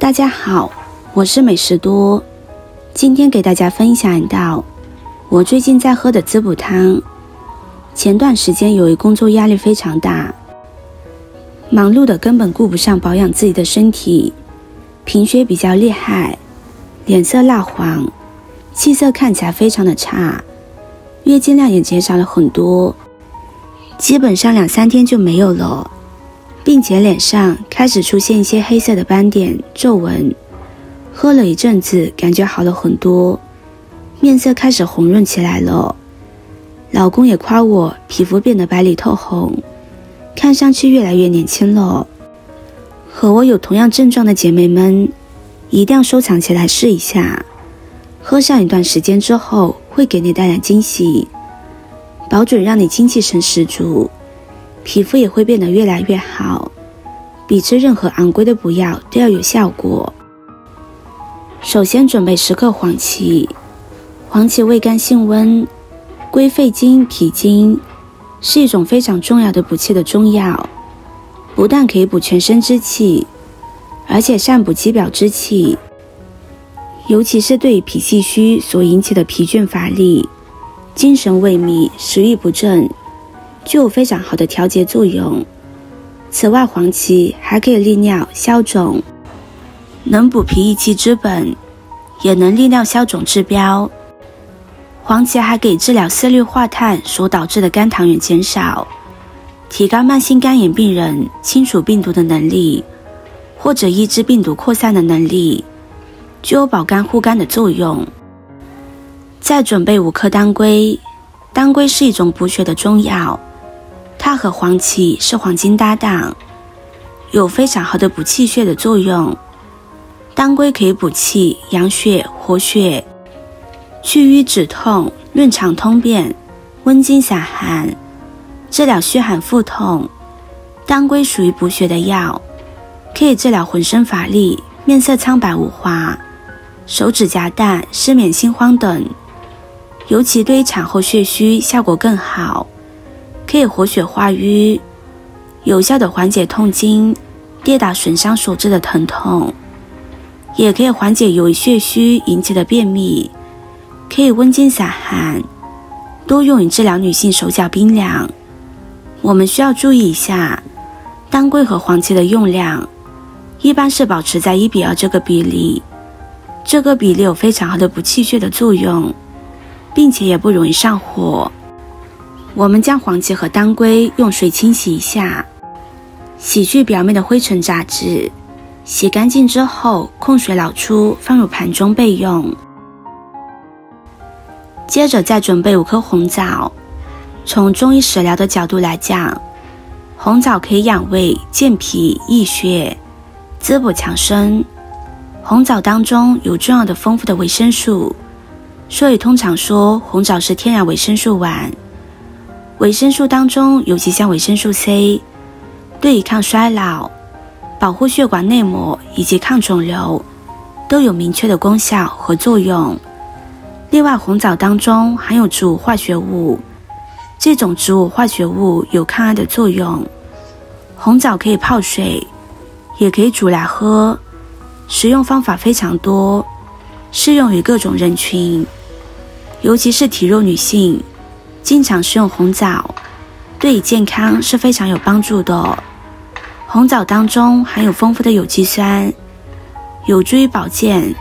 大家好，我是美食多，今天给大家分享一道我最近在喝的滋补汤。前段时间由于工作压力非常大，忙碌的根本顾不上保养自己的身体，贫血比较厉害，脸色蜡黄，气色看起来非常的差，月经量也减少了很多，基本上2-3天就没有了，并且脸上开始出现一些黑色的斑点皱纹。喝了一阵子感觉好了很多，面色开始红润起来了。老公也夸我皮肤变得白里透红，看上去越来越年轻了。和我有同样症状的姐妹们一定要收藏起来试一下，喝上一段时间之后会给你带来惊喜，保准让你精气神十足，皮肤也会变得越来越好，比吃任何昂贵的补药都要有效果。首先准备10克黄芪，黄芪味甘性温，归肺经、脾经，是一种非常重要的补气的中药，不但可以补全身之气，而且善补肌表之气，尤其是对于脾气虚所引起的疲倦乏力、精神萎靡、食欲不振，就有非常好的调节作用。此外，黄芪还可以利尿消肿，能补脾益气之本，也能利尿消肿治标。黄芪还可以治疗色氯化碳所导致的肝糖原减少，提高慢性肝炎病人清除病毒的能力，或者抑制病毒扩散的能力，具有保肝护肝的作用。再准备5克当归，当归是一种补血的中药，它和黄芪是黄金搭档，有非常好的补气血的作用。当归可以补气、养血、活血，去瘀止痛，润肠通便，温经散寒，治疗虚寒腹痛。当归属于补血的药，可以治疗浑身乏力、面色苍白无华、手指甲淡、失眠心慌等，尤其对于产后血虚效果更好，可以活血化瘀，有效的缓解痛经、跌打损伤所致的疼痛，也可以缓解由于血虚引起的便秘，可以温经散寒，多用于治疗女性手脚冰凉。我们需要注意一下，当归和黄芪的用量一般是保持在1:2这个比例，这个比例有非常好的补气血的作用，并且也不容易上火。我们将黄芪和当归用水清洗一下，洗去表面的灰尘杂质，洗干净之后控水捞出，放入盘中备用。接着再准备5颗红枣。从中医食疗的角度来讲，红枣可以养胃、健脾、益血、滋补强身。红枣当中有重要的丰富的维生素，所以通常说红枣是天然维生素丸。维生素当中，尤其像维生素 C， 对于抗衰老、保护血管内膜以及抗肿瘤都有明确的功效和作用。另外，红枣当中含有植物化学物，这种植物化学物有抗癌的作用。红枣可以泡水，也可以煮来喝，食用方法非常多，适用于各种人群，尤其是体弱女性，经常食用红枣，对于健康是非常有帮助的。红枣当中含有丰富的有机酸，有助于保健。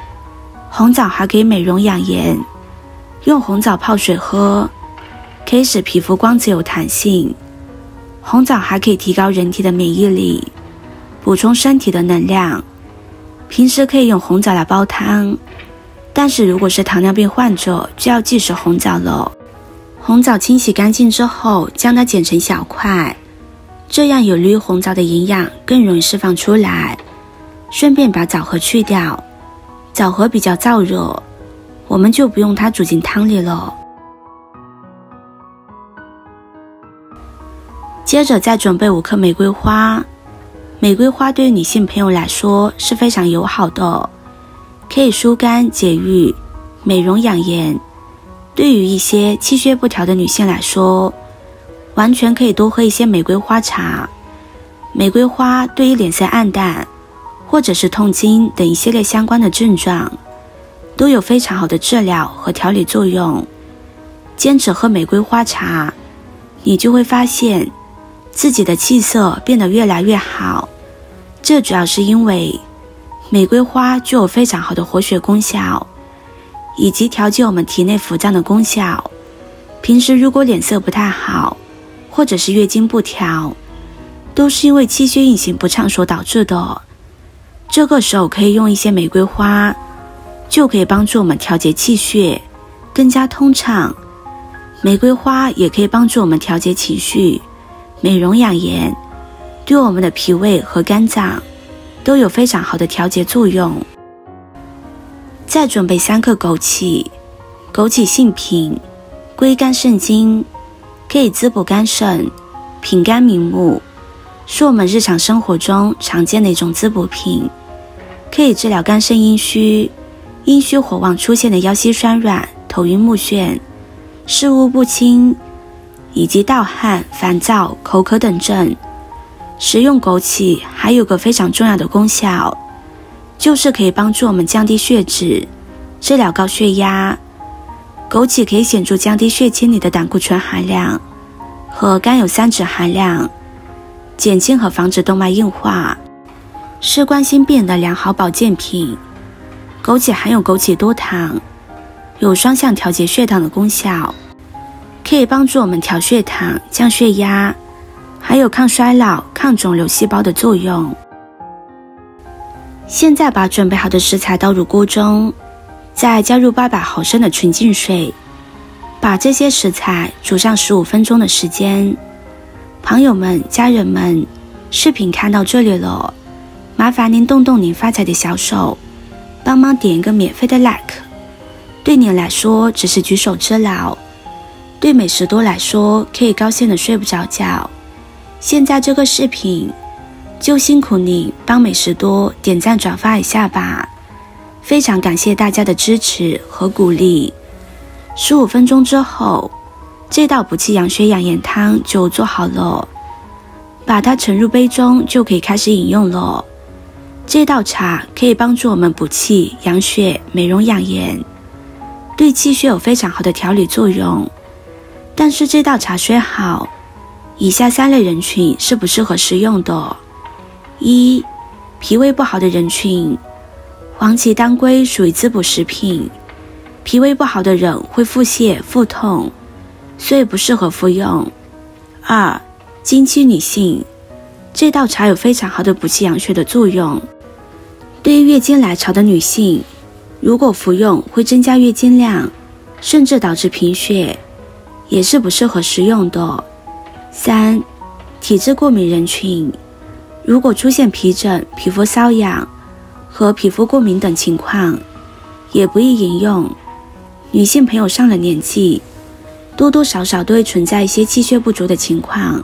红枣还可以美容养颜，用红枣泡水喝，可以使皮肤光泽有弹性。红枣还可以提高人体的免疫力，补充身体的能量。平时可以用红枣来煲汤，但是如果是糖尿病患者就要忌食红枣了。红枣清洗干净之后，将它剪成小块，这样有利于红枣的营养更容易释放出来。顺便把枣核去掉，枣核比较燥热，我们就不用它煮进汤里了。接着再准备5克玫瑰花。玫瑰花对于女性朋友来说是非常友好的，可以疏肝解郁、美容养颜。对于一些气血不调的女性来说，完全可以多喝一些玫瑰花茶。玫瑰花对于脸色暗淡或者是痛经等一系列相关的症状，都有非常好的治疗和调理作用。坚持喝玫瑰花茶，你就会发现自己的气色变得越来越好。这主要是因为玫瑰花具有非常好的活血功效，以及调节我们体内腹胀的功效。平时如果脸色不太好，或者是月经不调，都是因为气血运行不畅所导致的。这个时候可以用一些玫瑰花，就可以帮助我们调节气血，更加通畅。玫瑰花也可以帮助我们调节情绪，美容养颜，对我们的脾胃和肝脏都有非常好的调节作用。再准备3克枸杞。枸杞性平，归肝肾经，可以滋补肝肾，平肝明目，是我们日常生活中常见的一种滋补品，可以治疗肝肾阴虚、阴虚火旺出现的腰膝酸软、头晕目眩、事务不清，以及盗汗、烦躁、口渴等症。食用枸杞还有个非常重要的功效，就是可以帮助我们降低血脂，治疗高血压。枸杞可以显著降低血清里的胆固醇含量和甘油三酯含量，减轻和防止动脉硬化，是冠心病人的良好保健品。枸杞含有枸杞多糖，有双向调节血糖的功效，可以帮助我们调血糖、降血压，还有抗衰老、抗肿瘤细胞的作用。现在把准备好的食材倒入锅中，再加入800毫升的纯净水，把这些食材煮上15分钟的时间。朋友们、家人们，视频看到这里了，麻烦您动动您发财的小手，帮忙点一个免费的 like。 对您来说只是举手之劳，对美食多来说可以高兴的睡不着觉。现在这个视频就辛苦你帮美食多点赞转发一下吧，非常感谢大家的支持和鼓励。15分钟之后，这道补气养血养颜汤就做好了，把它盛入杯中就可以开始饮用了。这道茶可以帮助我们补气养血、美容养颜，对气血有非常好的调理作用。但是这道茶虽好，以下3类人群是不适合食用的。1. 脾胃不好的人群，黄芪当归属于滋补食品，脾胃不好的人会腹泻、腹痛，所以不适合服用。2. 经期女性，这道茶有非常好的补气养血的作用，对于月经来潮的女性，如果服用会增加月经量，甚至导致贫血，也是不适合食用的。3. 体质过敏人群，如果出现皮疹、皮肤瘙痒和皮肤过敏等情况，也不宜饮用。女性朋友上了年纪，多多少少都会存在一些气血不足的情况，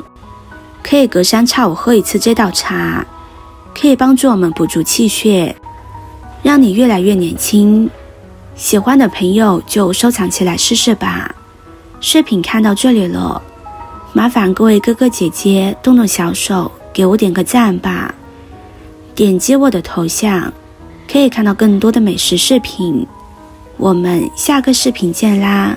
可以隔3差5喝一次这道茶，可以帮助我们补足气血，让你越来越年轻。喜欢的朋友就收藏起来试试吧。视频看到这里了，麻烦各位哥哥姐姐动动小手给我点个赞吧。点击我的头像可以看到更多的美食视频，我们下个视频见啦。